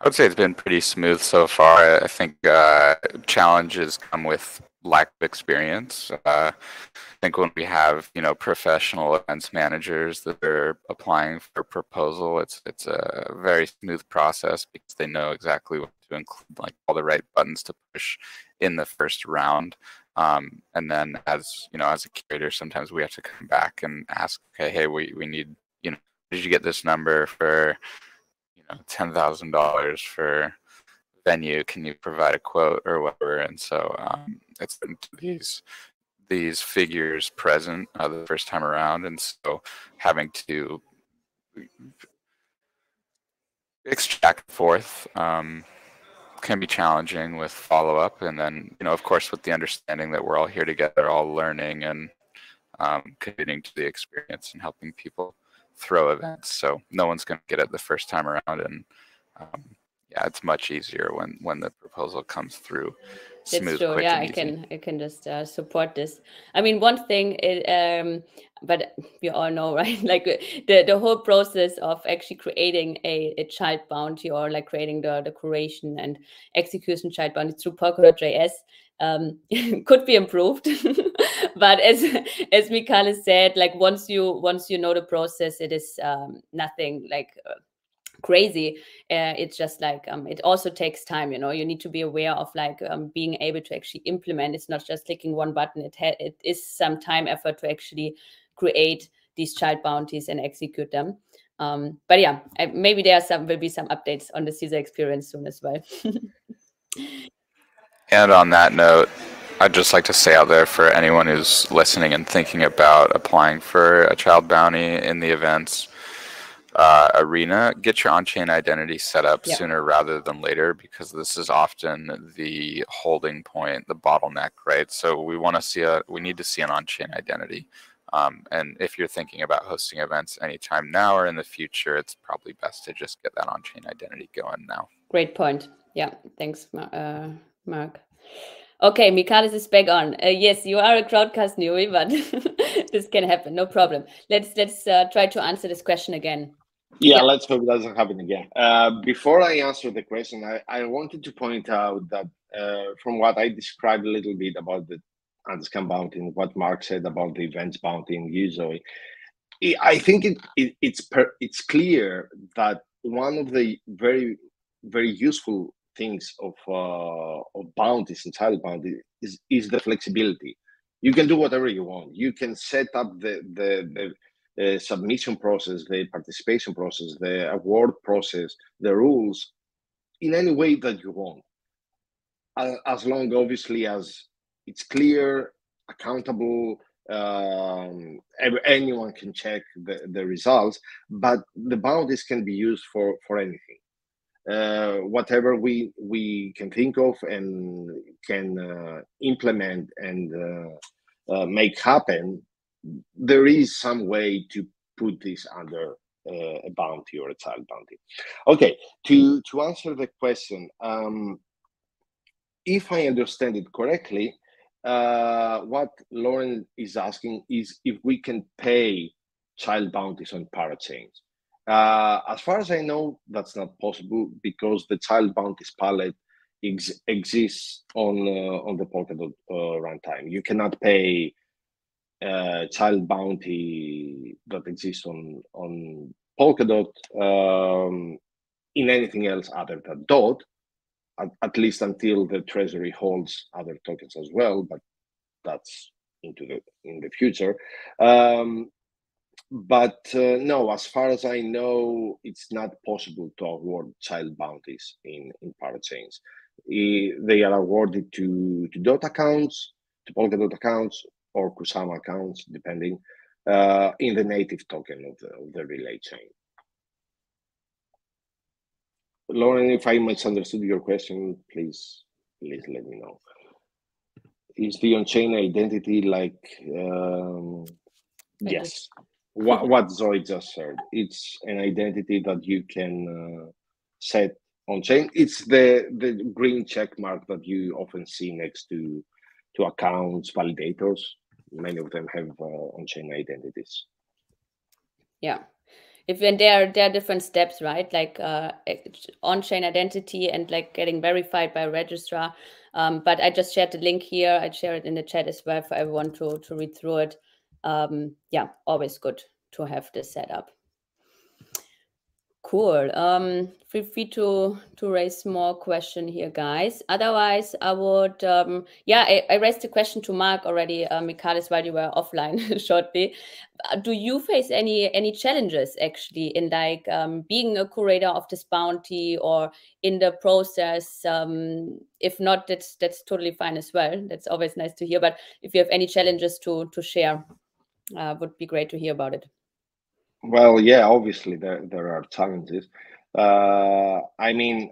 I would say it's been pretty smooth so far. I think challenges come with lack of experience. I think when we have professional events managers that are applying for a proposal, it's a very smooth process because they know exactly what to include, like all the right buttons to push in the first round. And then as as a curator, sometimes we have to come back and ask, okay, hey, we need, did you get this number for $10,000 for venue? Can you provide a quote or whatever? And so it's these figures present the first time around, and so having to exchange back and forth can be challenging with follow-up, and then of course with the understanding that we're all here together, all learning and contributing to the experience and helping people throw events. So no one's going to get it the first time around, and yeah, it's much easier when the proposal comes through smooth. That's true. Yeah, I can just support this. I mean, one thing, but we all know, right? Like the whole process of actually creating a child bounty, or like creating the curation and execution child bounty through Polkadot.js could be improved. But as Michalis said, like once you know the process, it is nothing like crazy. It's just like it also takes time. You need to be aware of like being able to actually implement. It's not just clicking one button. It is some time effort to actually create these child bounties and execute them. But yeah, maybe will be some updates on the Caesar experience soon as well. And on that note, I'd just like to say out there for anyone who's listening and thinking about applying for a child bounty in the events arena, get your on-chain identity set up sooner rather than later, because this is often the holding point, the bottleneck, right? So we need to see an on-chain identity. And if you're thinking about hosting events anytime now or in the future, it's probably best to just get that on-chain identity going now. Great point. Yeah, thanks, Mark. Okay, Michalis is back on. Yes, you are a Crowdcast newbie, but this can happen. No problem. Let's try to answer this question again. Yeah, let's hope it doesn't happen again. Before I answer the question, I wanted to point out that from what I described a little bit about the anti-scam bounty and what Mark said about the events bounty in Zoe, I think it's clear that one of the very, very useful things of bounties and child bounty is the flexibility. You can do whatever you want. You can set up the submission process, the participation process, the award process, the rules in any way that you want, as long obviously as it's clear, accountable, anyone can check the results, but the bounties can be used for anything. Whatever we can think of and can implement and make happen, there is some way to put this under a bounty or a child bounty. Okay, to answer the question, if I understand it correctly, what Lauren is asking is if we can pay child bounties on parachains. As far as I know, that's not possible because the child bounties palette exists on the Polkadot runtime. You cannot pay child bounty that exists on Polkadot in anything else other than DOT, at least until the treasury holds other tokens as well, but that's in the future. But no, as far as I know, it's not possible to award child bounties in parachains. They are awarded to DOT accounts, to Polkadot accounts, or Kusama accounts, depending, in the native token of the relay chain. Lauren, if I misunderstood your question, please let me know. Is the on-chain identity like, yes, what Zoe just said. It's an identity that you can set on chain. It's the green check mark that you often see next to accounts, validators. Many of them have on chain identities. Yeah. And there are different steps, right? Like on-chain identity and like getting verified by a registrar. But I just shared the link here. I'd share it in the chat as well for everyone to read through it. Yeah, always good to have this set up. Cool. Feel free to raise more question here, guys. Otherwise, I would, I raised a question to Mark already, Michalis, while you were offline shortly. Do you face any challenges actually in like being a curator of this bounty or in the process? If not, that's totally fine as well. That's always nice to hear. But if you have any challenges to share, would be great to hear about it. Well, yeah, obviously there are challenges. I mean,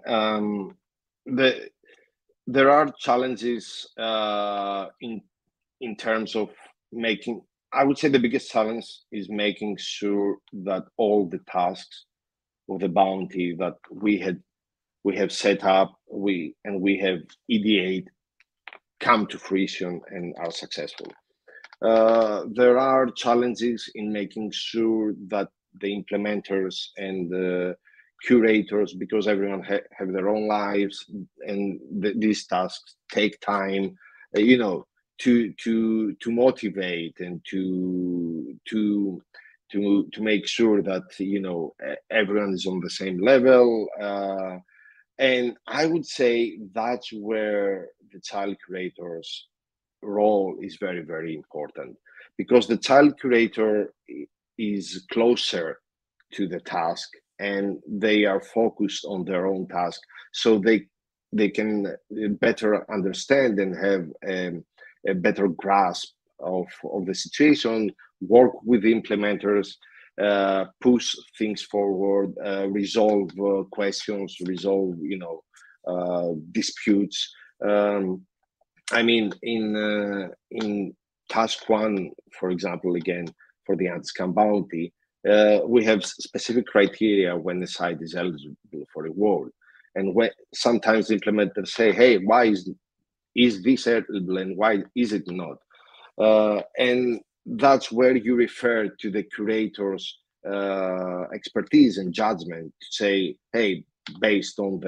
there are challenges in terms of making. I would say the biggest challenge is making sure that all the tasks of the bounty that we have set up, we have ideated, come to fruition and are successful. There are challenges in making sure that the implementers and the curators, because everyone have their own lives, and these tasks take time, to motivate and to make sure that everyone is on the same level. And I would say that's where the child curators role is very, very important, because the child curator is closer to the task and they are focused on their own task, so they can better understand and have a better grasp of the situation, work with the implementers, push things forward, resolve questions, resolve disputes. I mean, in task 1, for example, again, for the anti-scam bounty, we have specific criteria when the site is eligible for reward. And when sometimes the implementers say, hey, why is this eligible and why is it not? And that's where you refer to the curator's expertise and judgment to say, hey, based on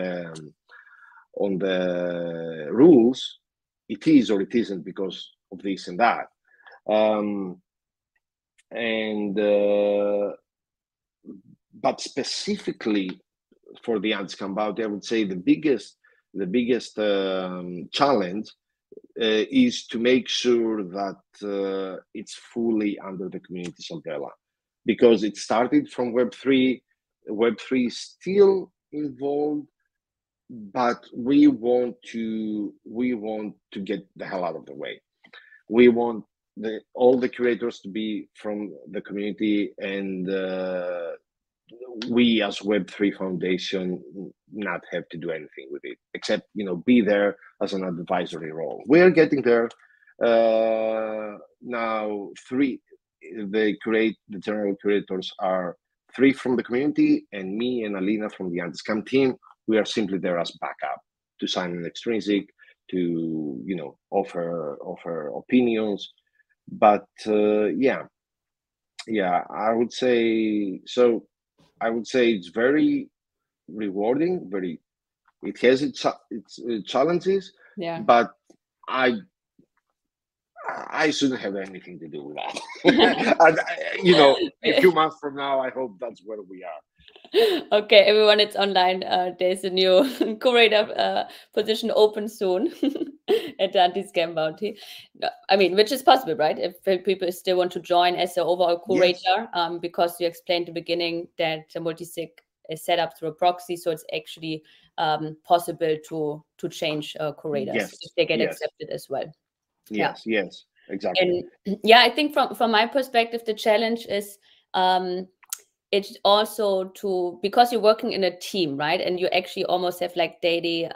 the rules, it is or it isn't because of this and that. But specifically for the anti-scam bounty, I would say the biggest challenge is to make sure that it's fully under the community's umbrella, because it started from Web3. Web3 is still involved, but we want to get the hell out of the way. We want all the curators to be from the community, and we as Web3 Foundation not have to do anything with it except be there as an advisory role. We are getting there now. The general curators are 3 from the community, and me and Alina from the anti-scam team. We are simply there as backup to sign an extrinsic, to offer opinions. But yeah, I would say so. I would say it's very rewarding. It has its challenges. Yeah. But I shouldn't have anything to do with that. And, a few months from now, I hope that's where we are. Okay, everyone, it's online. There's a new curator position open soon at the anti-scam bounty. I mean, which is possible, right? If people still want to join as an overall curator, yes. Because you explained at the beginning that the multisig is set up through a proxy, so it's actually possible to change curators, yes. If they get accepted as well. Yes, yes, exactly. And yeah, I think from my perspective, the challenge is it's also because you're working in a team, right? And you actually almost have like daily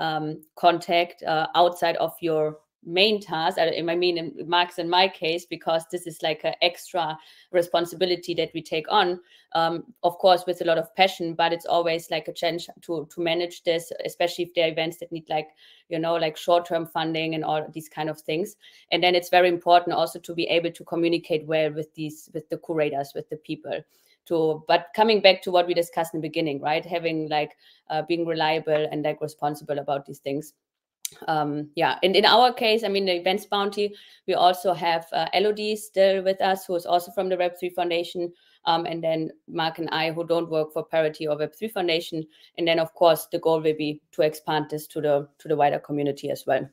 contact outside of your main task. I mean, in Mark's and my case, because this is like an extra responsibility that we take on, of course, with a lot of passion, but it's always like a challenge to manage this, especially if there are events that need like, you know, like short-term funding and all these kind of things. And then it's very important also to be able to communicate well with the curators, with the people. But coming back to what we discussed in the beginning, right? Having like being reliable and like responsible about these things. Yeah, and in our case, I mean, the Events Bounty, we also have Elodie still with us, who is also from the Web3 Foundation, and then Mark and I, who don't work for Parity or Web3 Foundation. And then, of course, the goal will be to expand this to the wider community as well.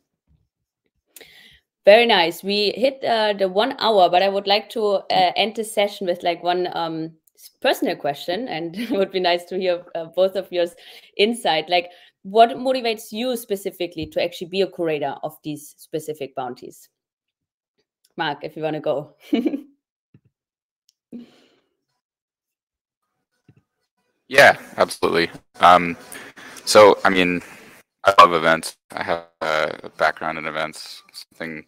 Very nice. We hit the 1 hour, but I would like to end this session with like one personal question, and it would be nice to hear both of your insight. Like, what motivates you specifically to actually be a curator of these specific bounties? Mark, if you want to go. Yeah, absolutely. So, I mean, I love events. I have a background in events. Something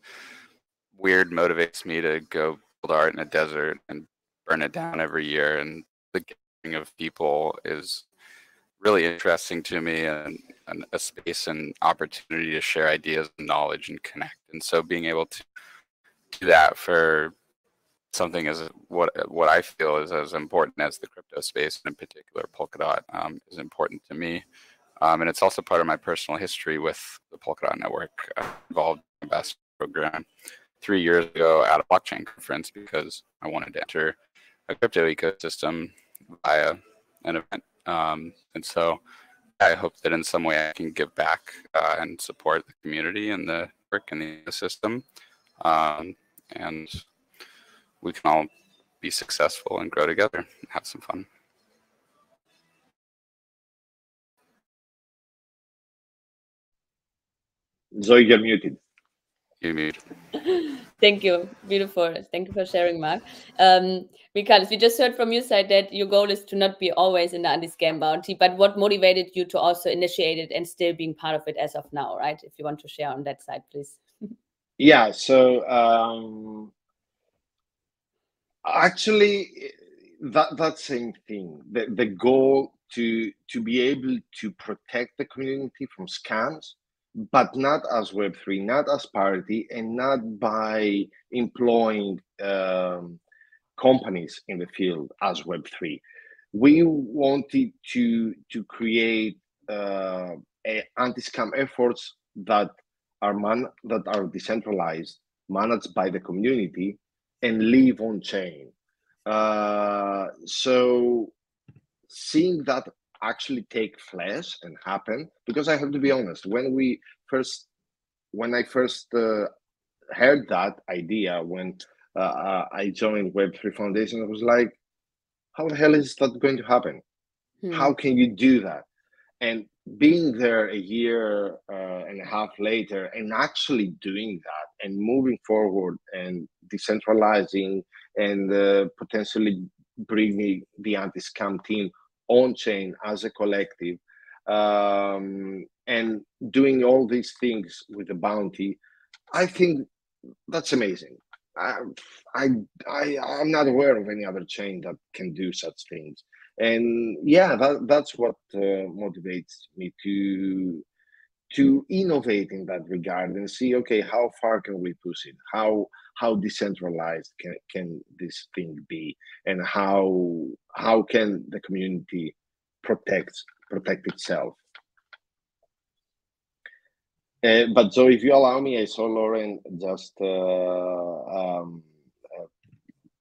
weird motivates me to go build art in a desert and burn it down every year. And the gathering of people is really interesting to me, and a space and opportunity to share ideas and knowledge and connect. And so being able to do that for something as what I feel is as important as the crypto space, and in particular Polkadot, is important to me. And it's also part of my personal history with the Polkadot network. I involved in the ambassador program 3 years ago at a blockchain conference because I wanted to enter a crypto ecosystem via an event. And so I hope that in some way I can give back and support the community and the work and the ecosystem. And we can all be successful and grow together and have some fun. Zoe, you're muted. You're muted. Thank you. Beautiful. Thank you for sharing, Mark. Michalis, we just heard from your side that your goal is to not be always in the anti-scam bounty, but what motivated you to also initiate it and still being part of it as of now, right? If you want to share on that side, please. Yeah, so actually that same thing, the goal to be able to protect the community from scams, but not as Web3, not as Parity, and not by employing companies in the field as Web3. We wanted to create anti-scam efforts that are decentralized, managed by the community, and live on chain. So seeing that actually take flesh and happen, because I have to be honest, when I first heard that idea, when I joined Web3 Foundation, I was like, how the hell is that going to happen? How can you do that? And being there a year and a half later and actually doing that and moving forward and decentralizing and potentially bringing the anti-scam team on chain as a collective, and doing all these things with the bounty, I think that's amazing. I'm not aware of any other chain that can do such things. And yeah, that's what motivates me to innovate in that regard and see, okay, how far can we push it? How decentralized can this thing be? And how can the community protect itself? But so if you allow me, I saw Lauren just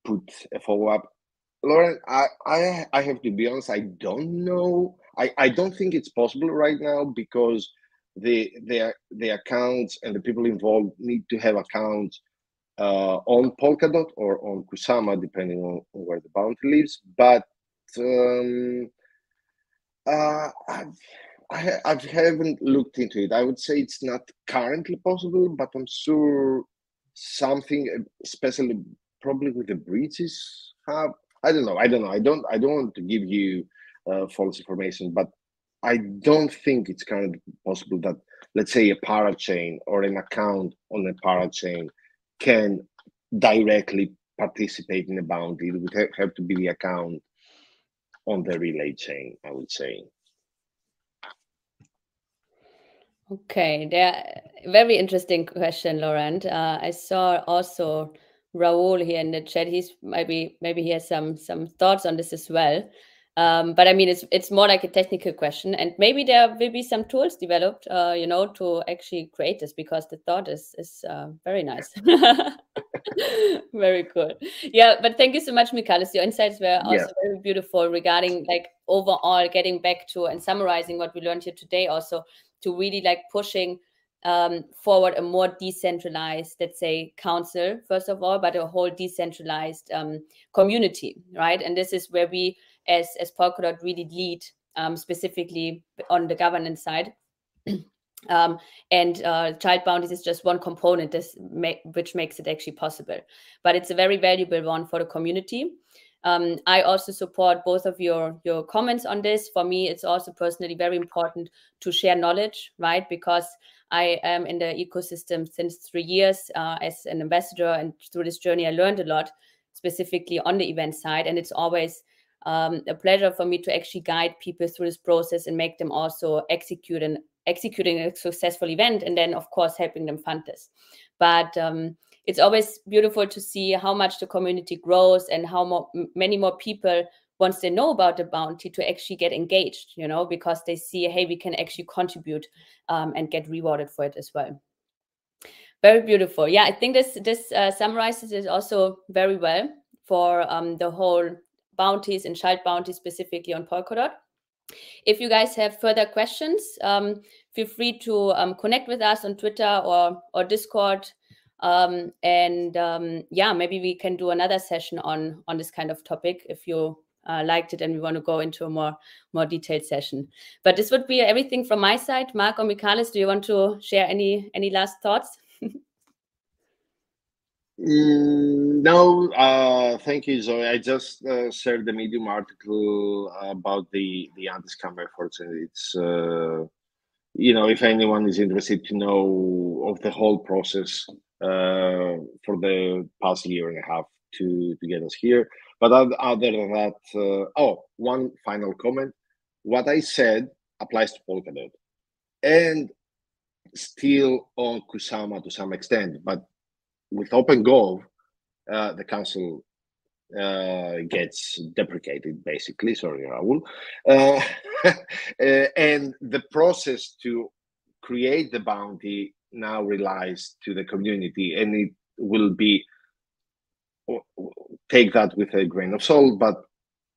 put a follow-up. Lauren, I have to be honest, I don't know. I don't think it's possible right now because the accounts and the people involved need to have accounts on Polkadot or on Kusama, depending on where the bounty lives. But I haven't looked into it. I would say it's not currently possible, but I'm sure something, especially probably with the breaches, have. I don't know. I don't want to give you false information, but I don't think it's currently possible that let's say a parachain or an account on a parachain can directly participate in a bounty. It would have to be the account on the relay chain, I would say. Okay, very interesting question, Laurent. I saw also Raul here in the chat. Maybe he has some thoughts on this as well. But I mean, it's more like a technical question, and maybe there will be some tools developed, you know, to actually create this, because the thought is very nice. Very cool. Yeah, but thank you so much, Michalis. Your insights were also very beautiful regarding like overall getting back to and summarizing what we learned here today, also to really like pushing forward a more decentralized, let's say, council, first of all, but a whole decentralized community, right? And this is where we as Polkadot really lead, specifically on the governance side. And child bounties is just one component which makes it actually possible. But it's a very valuable one for the community. I also support both of your comments on this. For me, it's also personally very important to share knowledge, right? Because I am in the ecosystem since 3 years as an ambassador, and through this journey, I learned a lot, specifically on the event side. And it's always a pleasure for me to actually guide people through this process and make them also executing a successful event, and then of course helping them fund this. But it's always beautiful to see how much the community grows and how many more people, once they know about the bounty, to actually get engaged, you know, because they see, hey, we can actually contribute and get rewarded for it as well. Very beautiful. Yeah, I think this summarizes it also very well for the whole bounties and child bounties specifically on Polkadot. If you guys have further questions, feel free to connect with us on Twitter or Discord. Yeah, maybe we can do another session on this kind of topic if you liked it and we want to go into a more detailed session. But this would be everything from my side. Mark or Michalis, do you want to share any last thoughts? No, thank you, Zoe. I just shared the Medium article about the anti-scam efforts, and it's you know, if anyone is interested to know of the whole process for the past year and a half to get us here. But other than that, oh, one final comment: what I said applies to Polkadot and still on Kusama to some extent, but with OpenGov, the council gets deprecated, basically. Sorry, Raul. And the process to create the bounty now relies to the community, and it will be, take that with a grain of salt, but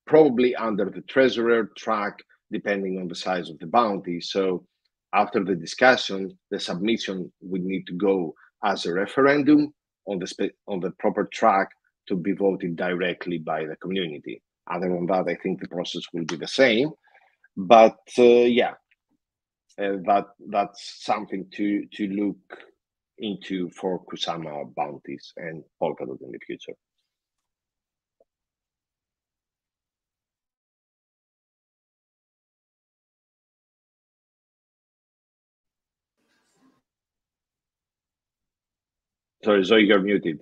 probably under the treasurer track, depending on the size of the bounty. So after the discussion, the submission would need to go as a referendum on the proper track to be voted directly by the community. Other than that, I think the process will be the same. But yeah, that's something to look into for Kusama bounties and Polkadot in the future. Sorry, Zoe, you're muted.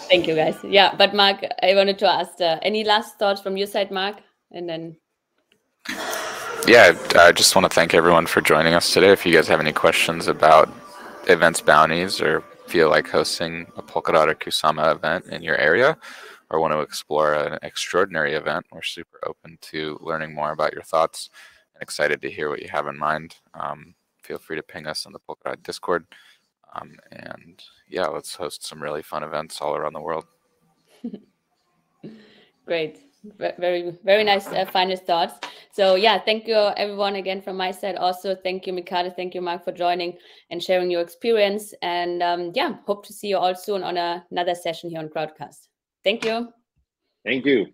Thank you, guys. Yeah, but Mark, I wanted to ask, any last thoughts from your side, Mark? And then... Yeah, I just want to thank everyone for joining us today. If you guys have any questions about events bounties, or feel like hosting a Polkadot or Kusama event in your area, or want to explore an extraordinary event, we're super open to learning more about your thoughts and excited to hear what you have in mind. Feel free to ping us on the Polkadot Discord. And yeah, let's host some really fun events all around the world. Great. Very, very nice final thoughts. So yeah, thank you everyone again from my side. Also, thank you, Michalis. Thank you, Mark, for joining and sharing your experience. And yeah, hope to see you all soon on another session here on Crowdcast. Thank you. Thank you.